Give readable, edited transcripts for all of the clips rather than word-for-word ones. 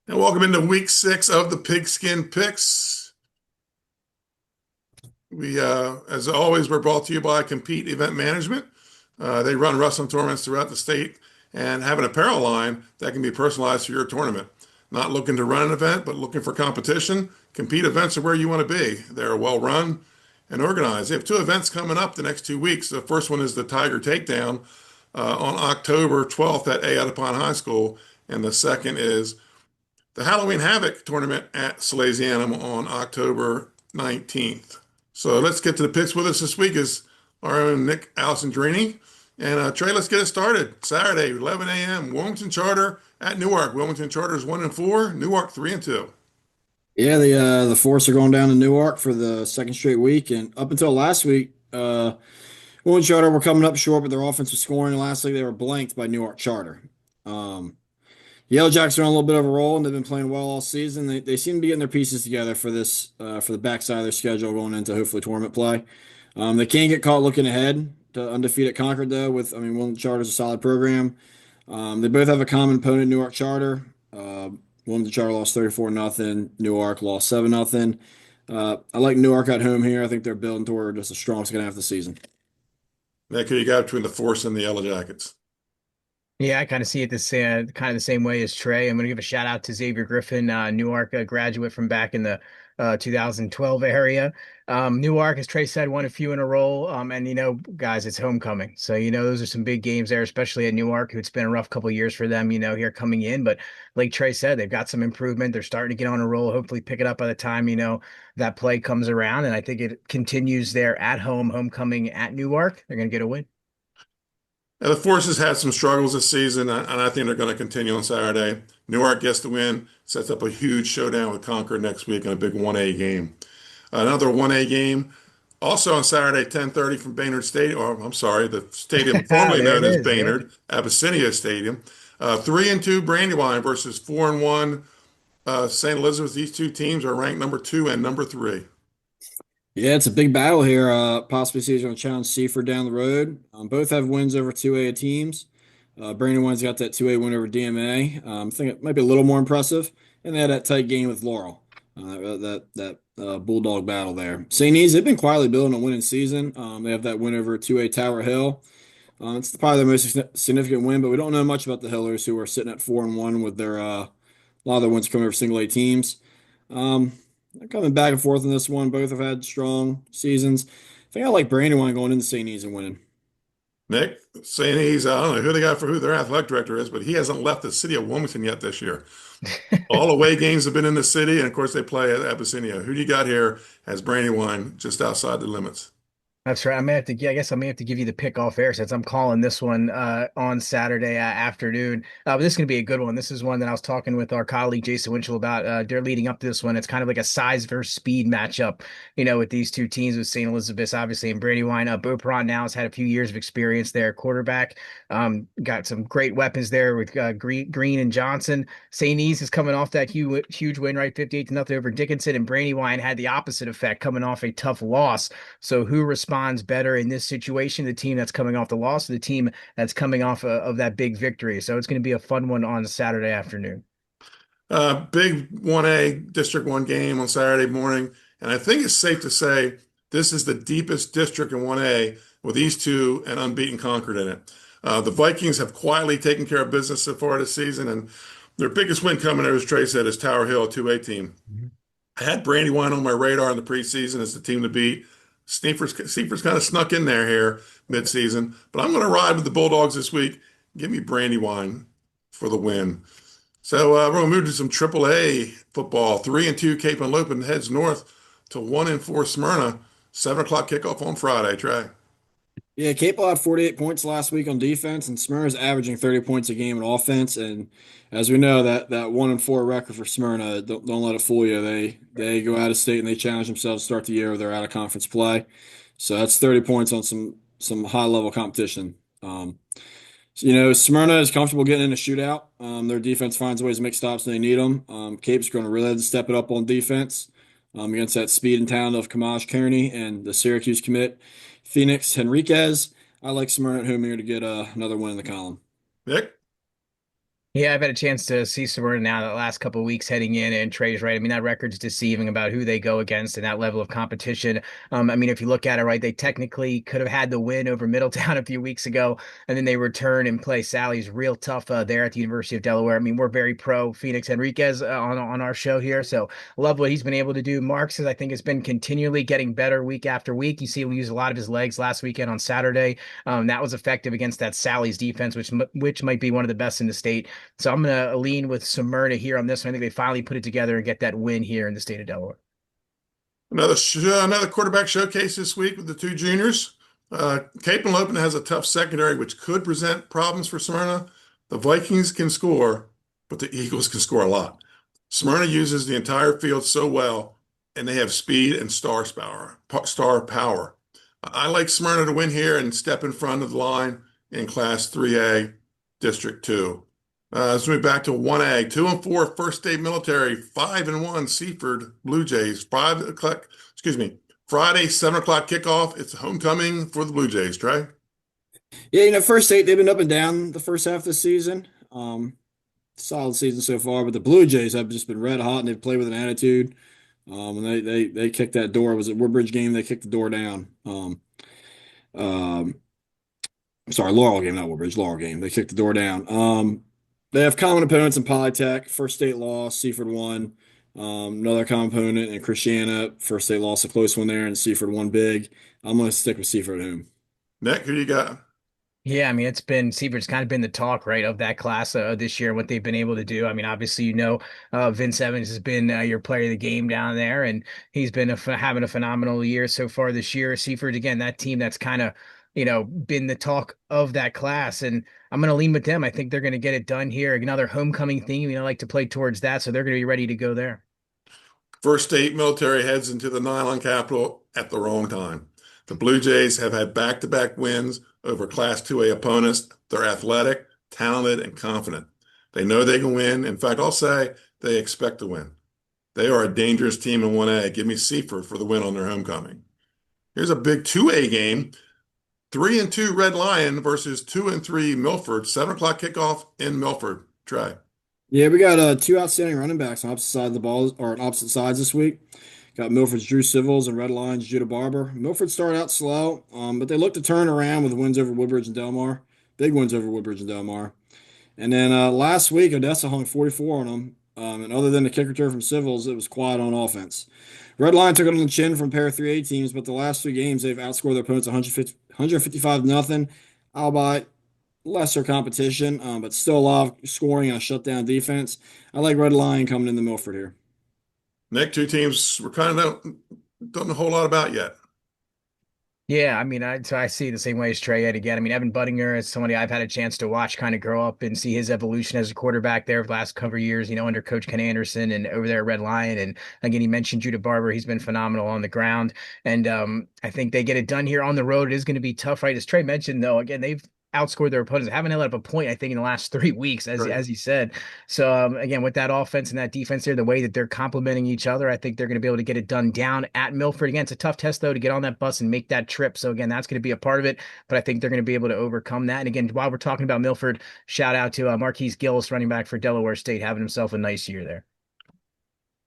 And welcome into week 6 of the Pigskin Picks. As always, we're brought to you by Compete Event Management. They run wrestling tournaments throughout the state and have an apparel line that can be personalized for your tournament. Not looking to run an event, but looking for competition. Compete events are where you want to be. They're well run and organized. They have two events coming up the next 2 weeks. The first one is the Tiger Takedown on October 12th at Ayatapon High School, and the second is the Halloween Havoc tournament at Salesianum on October 19th. So let's get to the picks. With us this week is our own Nick Allesandrini. And Trey, let's get it started. Saturday, 11 a.m., Wilmington Charter at Newark. Wilmington Charter is 1-4, Newark 3-2. Yeah, the Force are going down to Newark for the second straight week, and up until last week, Wilton Charter were coming up short, but their offensive scoring last week they were blanked by Newark Charter. Um, Yellow Jackets are on a little bit of a roll, and they've been playing well all season. They seem to be getting their pieces together for this for the backside of their schedule going into hopefully tournament play. They can't get caught looking ahead to undefeated Concord though. Wilton Charter's a solid program. They both have a common opponent, Newark Charter. Wilmington Charter lost 34-0. Newark lost 7-0. I like Newark at home here. I think they're building toward just the strongest second half of the season. Nick, who you got between the Force and the Yellow Jackets? Yeah, I kind of see it this kind of the same way as Trey. I'm going to give a shout out to Xavier Griffin, Newark graduate from back in the 2012 area. Newark, as Trey said, won a few in a row. And guys, it's homecoming, so those are some big games there, especially at Newark. It's been a rough couple of years for them, here coming in. But like Trey said, they've got some improvement. They're starting to get on a roll. Hopefully, pick it up by the time that play comes around. And I think it continues there at home, homecoming at Newark. They're going to get a win. Now, the Force has had some struggles this season, and I think they're going to continue on Saturday. Newark gets the win, sets up a huge showdown with Concord next week in a big 1A game. Another 1A game, also on Saturday, 10:30 from Baynard Stadium, or I'm sorry, the stadium formerly There it known as is. Yeah. Baynard, Abyssinia Stadium. 3-2 Brandywine versus 4-1 St. Elizabeth. These two teams are ranked number 2 and number 3. Yeah, it's a big battle here. Possibly see going to challenge Seaford down the road. Both have wins over 2A teams. Brandywine's got that 2A win over DMA. I think it might be a little more impressive. And they had that tight game with Laurel. That Bulldog battle there. St. E's, they've been quietly building a winning season. They have that win over 2A Tower Hill. It's probably their most significant win, but we don't know much about the Hillers, who are sitting at 4-1 with their a lot of their wins coming over single A teams. Um, they're coming back and forth in this one. Both have had strong seasons. I think I like Brandywine going into St. E's and winning. Nick, St. E's, I don't know who they got for who their athletic director is, but he hasn't left the city of Wilmington yet this year. All away games have been in the city, and of course they play at Abyssinia. Who do you got here as Brandywine just outside the limits? That's right. I may have to. Yeah, I guess I may have to give you the pick off air since I'm calling this one on Saturday afternoon. But this is going to be a good one. This is one that I was talking with our colleague Jason Winchell about. They're leading up to this one. It's kind of like a size versus speed matchup, with these two teams with St. Elizabeth, obviously, and Brandywine. Beaupron now has had a few years of experience there, quarterback. Got some great weapons there with Green and Johnson. St. E's is coming off that huge win, right, 58-0 over Dickinson, and Brandywine had the opposite effect, coming off a tough loss. So who responds better in this situation? The team that's coming off the loss, or the team that's coming off of that big victory? So it's going to be a fun one on Saturday afternoon. Big 1A District 1 game on Saturday morning, and I think it's safe to say this is the deepest district in 1A with these two and unbeaten Concord in it. The Vikings have quietly taken care of business so far this season, and their biggest win coming, as Trey said, is Tower Hill, a 2A team. Mhm. I had Brandywine on my radar in the preseason as the team to beat. Steeper's kind of snuck in there here midseason, but I'm going to ride with the Bulldogs this week. Give me Brandywine for the win. So we're going to move to some AAA football. 3-2 Cape and Lopin heads north to 1-4 Smyrna. 7 o'clock kickoff on Friday. Trey. Yeah, Cape had 48 points last week on defense, and Smyrna's averaging 30 points a game on offense. And as we know, that 1-4 record for Smyrna, don't let it fool you. They go out of state and they challenge themselves to start the year with their out of conference play. So that's 30 points on some high level competition. Smyrna is comfortable getting in a shootout. Their defense finds ways to make stops when they need them. Cape's going to really have to step it up on defense against that speed and talent of Kamaj Kearney and the Syracuse commit, Phoenix Henriquez. I like Smyrna at home here to get another win in the column. Nick? Yeah, I've had a chance to see Smyrna now the last couple of weeks heading in, and Trey's right. I mean, that record's deceiving about who they go against and that level of competition. I mean, if you look at it right, they technically could have had the win over Middletown a few weeks ago, and then they return and play Sally's real tough there at the University of Delaware. I mean, we're very pro Phoenix Henriquez on our show here, so love what he's been able to do. Marks, I think, has been continually getting better week after week. You see him use a lot of his legs last weekend on Saturday. That was effective against that Sally's defense, which might be one of the best in the state. So I'm going to lean with Smyrna here on this one. I think they finally put it together and get that win here in the state of Delaware. Another quarterback showcase this week with the two juniors. Cape and Lopin has a tough secondary, which could present problems for Smyrna. The Vikings can score, but the Eagles can score a lot. Smyrna uses the entire field so well, and they have speed and star power. I like Smyrna to win here and step in front of the line in Class 3A, District 2. Let's move back to 1A. 2-4 First State Military, 5-1 Seaford Blue Jays. 5 o'clock, excuse me, Friday, 7 o'clock kickoff. It's homecoming for the Blue Jays, Trey. Yeah, First State, they've been up and down the first half of the season. Solid season so far, but the Blue Jays have just been red hot and they've played with an attitude. And they kicked that door. It was it Woodbridge game? They kicked the door down. Um, sorry, Laurel game, not Woodbridge, Laurel game. They kicked the door down. They have common opponents in Polytech. First State lost, Seaford won. Another common opponent in Christiana. First State lost a close one there, and Seaford won big. I'm going to stick with Seaford at home. Nick, who you got? Yeah, I mean, it's been Seaver's kind of been the talk, right, of that class this year, what they've been able to do. I mean, obviously, Vince Evans has been your player of the game down there, and he's been having a phenomenal year so far this year. Seaford, again, that team that's kind of, been the talk of that class, and I'm going to lean with them. I think they're going to get it done here. Another homecoming theme, like to play towards that, so they're going to be ready to go there. First State Military heads into the Nylon capital at the wrong time. The Blue Jays have had back-to-back wins over Class 2A opponents. They're athletic, talented, and confident. They know they can win. In fact, I'll say they expect to win. They are a dangerous team in 1A. Give me Seaford for the win on their homecoming. Here's a big 2A game. 3-2 Red Lion versus 2-3 Milford. 7 o'clock kickoff in Milford. Try. Yeah, we got two outstanding running backs on opposite side of the ball, or on opposite sides this week. Got Milford's Drew Civils and Red Lions Judah Barber. Milford started out slow, but they looked to turn around with wins over Woodbridge and Delmar. Big wins over Woodbridge and Delmar. And then last week, Odessa hung 44 on them. And other than the kick return from Civils, it was quiet on offense. Red Line took it on the chin from pair 3A teams, but the last three games, they've outscored their opponents 155 nothing. Albeit lesser competition, but still a lot of scoring and a shutdown defense. I like Red Lion coming into Milford here. Nick, two teams we're kind of don't know a whole lot about yet. Yeah, I mean, I see it the same way as Trey yet again. I mean, Evan Budinger is somebody I've had a chance to watch kind of grow up and see his evolution as a quarterback there for the last couple of years, under Coach Ken Anderson and over there at Red Lion. And again, he mentioned Judah Barber. He's been phenomenal on the ground. And I think they get it done here on the road. It is going to be tough, right? As Trey mentioned, though, again, they've outscored their opponents. They haven't let up a point, I think, in the last 3 weeks, as Right. as he said. So again, with that offense and that defense there, the way that they're complementing each other, I think they're going to be able to get it done down at Milford. Again, it's a tough test though to get on that bus and make that trip. So again, that's going to be a part of it, but I think they're going to be able to overcome that. And again, while we're talking about Milford, shout out to Marquise Gillis, running back for Delaware State, having himself a nice year there.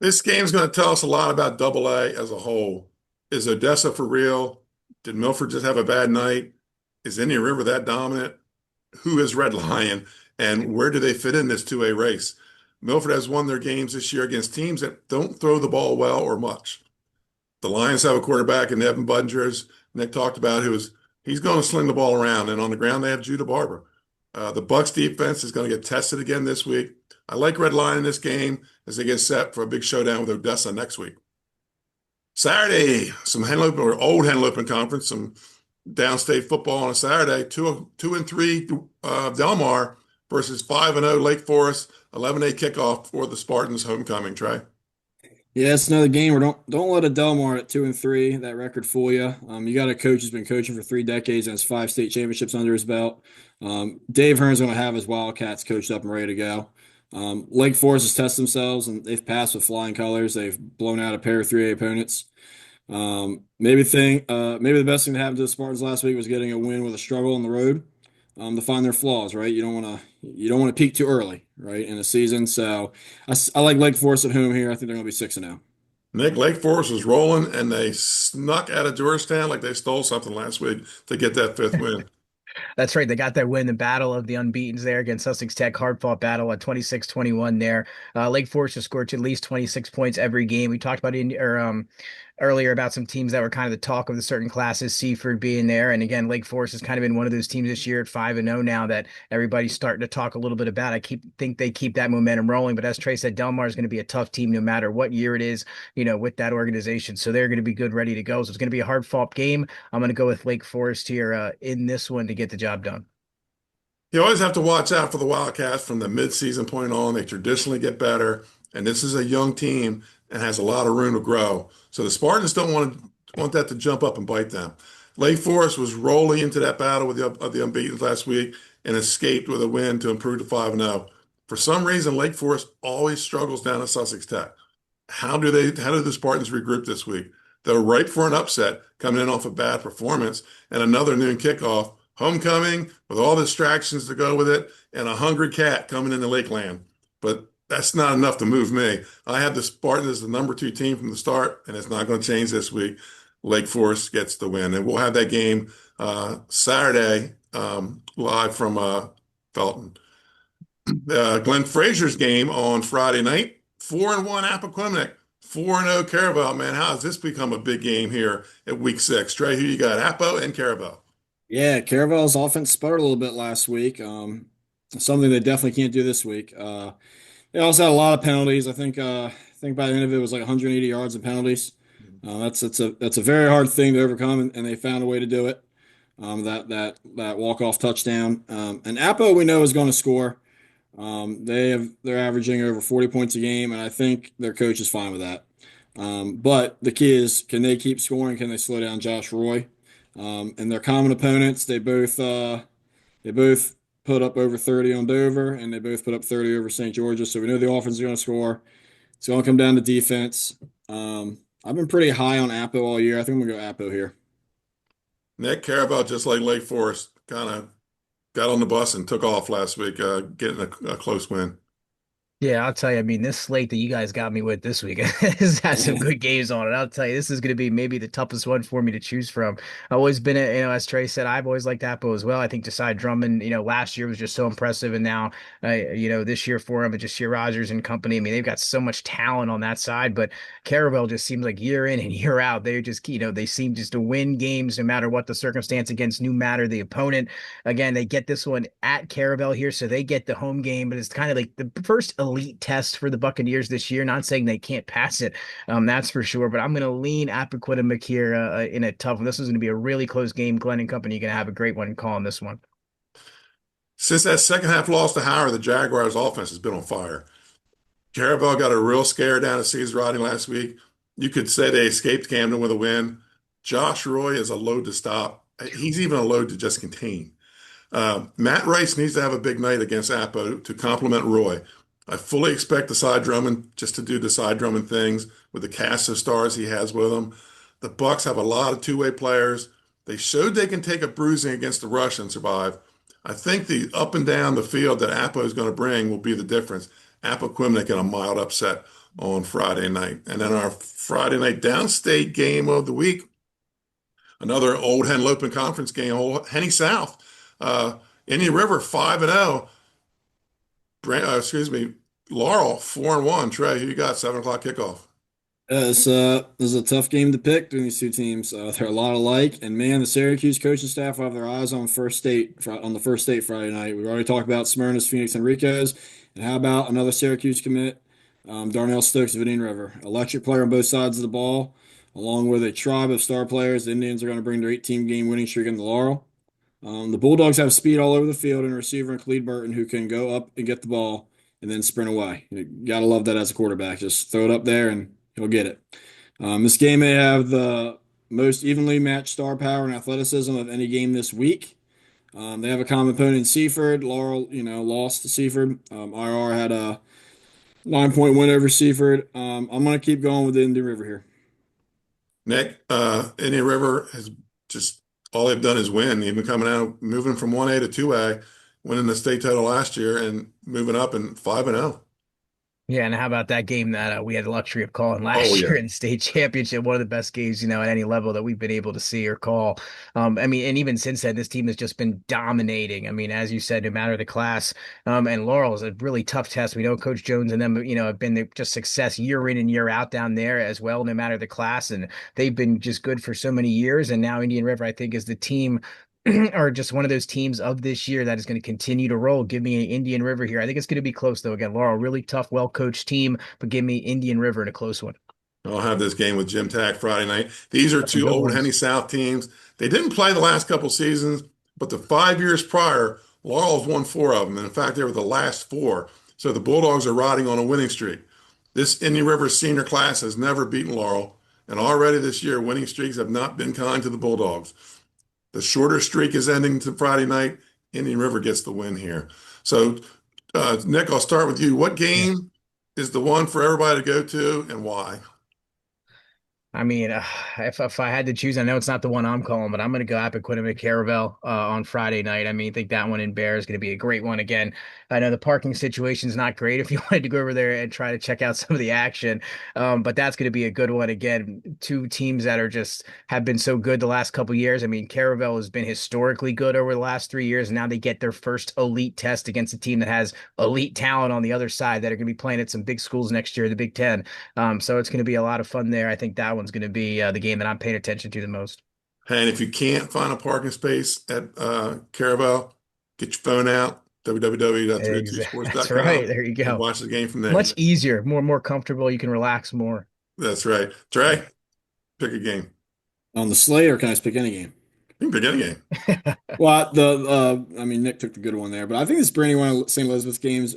This game's going to tell us a lot about Double A as a whole. Is Odessa for real? Did Milford just have a bad night? Is Indian River that dominant? Who is Red Lion? And where do they fit in this 2A race? Milford has won their games this year against teams that don't throw the ball well or much. The Lions have a quarterback in Evan Budinger, as Nick talked about, he's going to sling the ball around. And on the ground, they have Judah Barber. The Bucks defense is going to get tested again this week. I like Red Lion in this game as they get set for a big showdown with Odessa next week. Saturday, some Henlopen or old Henlopen conference, some downstate football on a Saturday. 2-3 Delmar versus 5-0 Lake Forest. 11-a kickoff for the Spartans homecoming. Trey. Yeah, it's another game where don't let a Delmar at 2-3 that record fool you. You got a coach who's been coaching for 3 decades and has 5 state championships under his belt. Dave Hearn's going to have his Wildcats coached up and ready to go. Lake Forest has tested themselves and they've passed with flying colors. They've blown out a pair of 3A opponents. Maybe the best thing that happened to the Spartans last week was getting a win with a struggle on the road. To find their flaws, right? You don't want to you don't want to peak too early, right, in the season. So I like Lake Forest at home here. I think they're going to be 6-0. Nick, Lake Forest was rolling, and they snuck out of Georgetown like they stole something last week to get that fifth win. That's right. They got that win, the battle of the unbeatens there against Sussex Tech. Hard fought battle at 26-21 there. Lake Forest has scored at least 26 points every game. We talked about earlier about some teams that were kind of the talk of the certain classes, Seaford being there. And again, Lake Forest has kind of been one of those teams this year at 5-0 now that everybody's starting to talk a little bit about. Think they keep that momentum rolling. But as Trey said, Delmar is going to be a tough team no matter what year it is, with that organization. So they're going to be good, ready to go. So it's going to be a hard fought game. I'm going to go with Lake Forest here in this one to get the job done. You always have to watch out for the Wildcats from the midseason point on. They traditionally get better, and this is a young team and has a lot of room to grow. So the Spartans don't want that to jump up and bite them. Lake Forest was rolling into that battle with the unbeaten last week and escaped with a win to improve to 5-0. For some reason, Lake Forest always struggles down at Sussex Tech. How do the Spartans regroup this week? They're ripe for an upset coming in off a bad performance and another noon kickoff. Homecoming with all the distractions to go with it and a hungry cat coming into Lakeland. But that's not enough to move me. I have the Spartans as the number 2 team from the start, and it's not going to change this week. Lake Forest gets the win, and we'll have that game Saturday live from Felton. Glenn Frazier's game on Friday night. 4-1 Appoquinimink, 4-0 Caravel. Man, how has this become a big game here at week 6? Trey, who you got? Appo and Caravel. Yeah, Caravel's offense sputtered a little bit last week. Something they definitely can't do this week. They also had a lot of penalties. I think by the end of it was like 180 yards of penalties. That's a very hard thing to overcome, and they found a way to do it. That walk off touchdown. And Appo we know is going to score. They're averaging over 40 points a game, and I think their coach is fine with that. But the key is, can they keep scoring? Can they slow down Josh Roy? And their common opponents, they both put up over 30 on Dover, and they both put up 30 over St. George's. So we know the offense is going to score. It's going to come down to defense. I've been pretty high on Appo all year. I think I'm going to go Appo here. Nick Caravel, just like Lake Forest, kind of got on the bus and took off last week, getting a close win. Yeah, I'll tell you. I mean, this slate that you guys got me with this week has had some good games on it. I'll tell you, this is going to be maybe the toughest one for me to choose from. I've always been, as Trey said, I've always liked Apple as well. I think Josiah Drummond, last year was just so impressive, and now, this year for him, and just Sheer Rogers and company. I mean, they've got so much talent on that side, but Caravel just seems like year in and year out, they just, they seem just to win games no matter what the circumstance against, no matter the opponent. Again, they get this one at Caravel here, so they get the home game, but it's kind of like the first elite test for the Buccaneers this year. Not saying they can't pass it, that's for sure, but I'm going to lean Appoquinimink here in a tough one. This is going to be a really close game. Glenn and company going to have a great one calling this one. Since that second half loss to Howard, the Jaguars' offense has been on fire. Caravel got a real scare down at Cesar Rodney last week. You could say they escaped Camden with a win. Josh Roy is a load to stop. He's even a load to just contain. Matt Rice needs to have a big night against Appo to complement Roy. I fully expect the side Drummond just to do the side Drummond things with the cast of stars he has with him. The Bucks have a lot of two-way players. They showed they can take a bruising against the rush and survive. I think the up and down the field that Appo is going to bring will be the difference. Appoquinimink in a mild upset on Friday night. And then our Friday night downstate game of the week, another Old Henlopen Conference game, Old Henny South. Indian River 5-0. Excuse me, Laurel 4-1. Trey, who you got? 7 o'clock kickoff. This is a tough game to pick between these two teams. They're a lot alike, and man, the Syracuse coaching staff will have their eyes on the first state Friday night. We've already talked about Smyrna's, Phoenix, and Rico's, and how about another Syracuse commit, Darnell Stokes of Indian River, electric player on both sides of the ball, along with a tribe of star players. The Indians are going to bring their 18 game winning streak into Laurel. The Bulldogs have speed all over the field and a receiver in Khalid Burton who can go up and get the ball and then sprint away. You gotta love that as a quarterback. Just throw it up there and he'll get it. This game may have the most evenly matched star power and athleticism of any game this week. They have a common opponent in Seaford. Laurel, lost to Seaford. IR had a 9-point win over Seaford. I'm going to keep going with the Indian River here. Nick, Indian River has just all they've done is win. They've been coming out, moving from 1A to 2A, winning the state title last year and moving up and 5-0. Yeah, and how about that game that we had the luxury of calling Oh last yeah. year in the state championship? One of the best games, at any level that we've been able to see or call. I mean, and even since then, this team has just been dominating. I mean, as you said, no matter the class, and Laurel is a really tough test. We know Coach Jones and them, have been just success year in and year out down there as well, no matter the class, and they've been just good for so many years. And now Indian River, I think, is the team are just one of those teams of this year that is going to continue to roll. Give me an Indian River here. I think it's going to be close though. Again, Laurel, really tough, well-coached team, but give me Indian River in a close one. I'll have this game with Jim Tack Friday night. These are Got some two good old ones. Henny South teams. They didn't play the last couple seasons, but the 5 years prior, Laurel's won four of them. And in fact, they were the last four. So the Bulldogs are riding on a winning streak. This Indian River senior class has never beaten Laurel. And already this year, winning streaks have not been kind to the Bulldogs. The shorter streak is ending to Friday night. Indian River gets the win here. So, Nick, I'll start with you. What Yeah. game is the one for everybody to go to and why? I mean, if I had to choose, I know it's not the one I'm calling, but I'm going to go Apiquidemie Caravel on Friday night. I mean, I think that one in Bear is going to be a great one. Again, I know the parking situation is not great if you wanted to go over there and try to check out some of the action, but that's going to be a good one. Again, two teams that are just have been so good the last couple years. I mean, Caravel has been historically good over the last 3 years, and now they get their first elite test against a team that has elite talent on the other side that are going to be playing at some big schools next year, the Big Ten. So it's going to be a lot of fun there. I think that one's going to be the game that I'm paying attention to the most. And if you can't find a parking space at Caravel, get your phone out, That's right. www.302sports.com, There you and go. watch the game from there. Much easier, more comfortable. You can relax more. That's right. Trey, pick a game. On the slate, or can I just pick any game? You can pick any game. Well, I mean, Nick took the good one there, but I think this Brandywine St. Elizabeth game's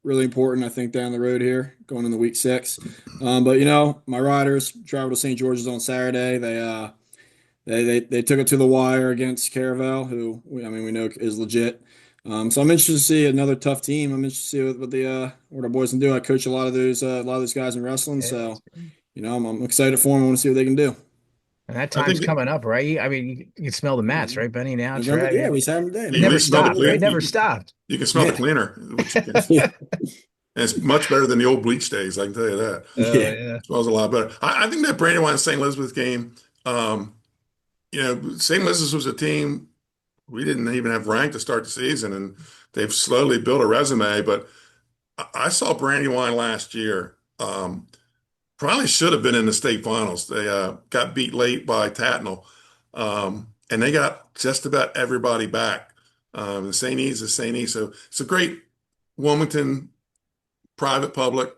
really important. I think down the road here, going into week 6. But my Riders traveled to St. George's on Saturday. They took it to the wire against Caravel, who we know is legit. So I'm interested to see another tough team. I'm interested to see what our boys can do. I coach a lot of those guys in wrestling, Yeah. so I'm excited for them. I want to see what they can do. And that I time's think coming up, right? I mean, you can smell the mats, right, Benny? Now, November, Trey. I yeah, mean, we had them today, you can it at man. never least smell the stopped, right? clean. It never stopped. You can smell the Yeah, cleaner, which you can. yeah, And it's much better than the old bleach days, I can tell you that. Oh yeah. yeah. It smells a lot better. I think that Brandywine St. Elizabeth game, um, St. Elizabeth was a team we didn't even have ranked to start the season, and they've slowly built a resume. But I saw Brandywine last year. Probably should have been in the state finals. They got beat late by Tatnall, and they got just about everybody back. The St. E's is St. E, so it's a great Wilmington private public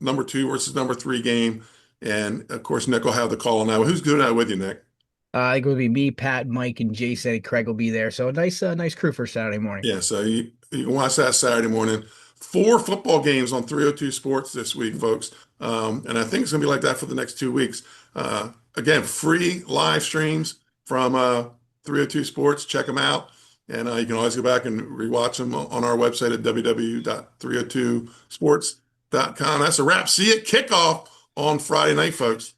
number 2 versus number 3 game. And of course, Nick will have the call on that. Who's doing that with you, Nick? I think it would be me, Pat, Mike, and Jason. And Craig will be there. So a nice crew for Saturday morning. Yeah, so you can watch that Saturday morning. 4 football games on 302 Sports this week, folks. And I think it's going to be like that for the next 2 weeks. Again, free live streams from 302 Sports. Check them out. And you can always go back and rewatch them on our website at www.302sports.com. That's a wrap. See you at kickoff on Friday night, folks.